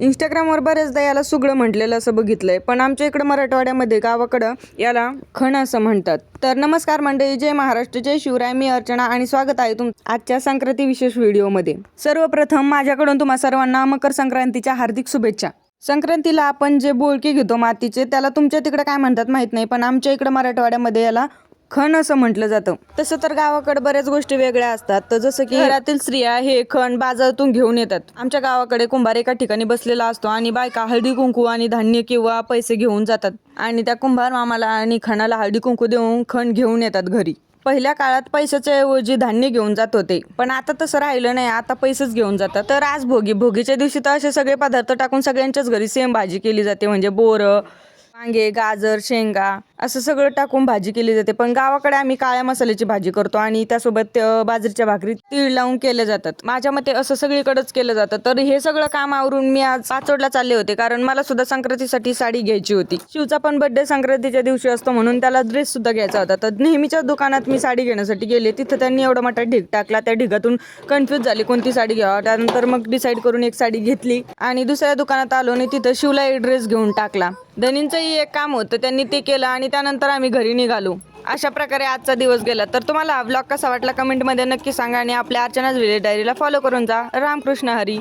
इंस्टाग्रामवर बऱ्याचदा याला सुगडं म्हटलेलं असं बघितलंय, पण आमच्या इकडं मराठवाड्यामध्ये गावाकडं याला खण असं म्हणतात. तर नमस्कार मंडळी, जय महाराष्ट्र, जय शिवराय. मी अर्चना आणि स्वागत आहे आजच्या संक्रांती विशेष व्हिडिओमध्ये. सर्वप्रथम माझ्याकडून तुम्हा सर्वांना मकर संक्रांतीच्या हार्दिक शुभेच्छा. संक्रांतीला आपण जे बोळके घेतो मातीचे, त्याला तुमच्या तिकडे काय म्हणतात माहित नाही, पण आमच्या इकडे मराठवाड्यामध्ये याला खण असं म्हटलं जातं. तसं तर गावाकडे बऱ्याच गोष्टी वेगळ्या असतात. तर जसं की घरातील स्त्रिया हे खण बाजारातून घेऊन येतात. आमच्या गावाकडे कुंभार एका ठिकाणी बसलेला असतो आणि बायका हळदी कुंकू आणि धान्य किंवा पैसे घेऊन जातात आणि त्या कुंभार मामाला आणि खणाला हळदी कुंकू देऊन खण घेऊन येतात घरी. पहिल्या काळात पैशाच्या ऐवजी धान्य घेऊन जात होते, पण आता तसं राहिलं नाही, आता पैसेच घेऊन जातात. तर आज भोगीच्या दिवशी तर असे सगळे पदार्थ टाकून सगळ्यांच्याच घरी सेम भाजी केली जाते, म्हणजे बोरं, वांगे, गाजर, शेंगा असं सगळं टाकून भाजी केली जाते. पण गावाकडे आम्ही काळ्या मसाल्याची भाजी करतो आणि त्यासोबत बाजरीच्या भाकरी तीळ लावून केल्या जातात. माझ्या मते असं सगळीकडेच केलं जातं. तर हे सगळं काम आवरून मी आज पाचोडला चालले होते, कारण मला सुद्धा संक्रांतीसाठी साडी घ्यायची होती. शिवचा पण बर्थडे संक्रांतीच्या दिवशी असतो, म्हणून त्याला ड्रेस सुद्धा घ्यायचा होता. तर नेहमीच्या दुकानात मी साडी घेण्यासाठी गेले. तिथं त्यांनी एवढा मोठा ढीग टाकला, त्या ढिगातून कन्फ्यूज झाली कोणती साडी घ्यावा. त्यानंतर मग डिसाईड करून एक साडी घेतली आणि दुसऱ्या दुकानात आलो आणि तिथं शिवला एक ड्रेस घेऊन टाकला. धनींचंही एक काम होतं, त्यांनी ते केलं आणि त्यानंतर आम्ही घरी निघालो. अशा प्रकारे आजचा दिवस गेला. तर तुम्हाला हा व्लॉग कसा वाटला कमेंटमध्ये नक्की सांगा आणि आपल्या अर्चनाज विलेज डायरीला फॉलो करून जा. रामकृष्ण हरी.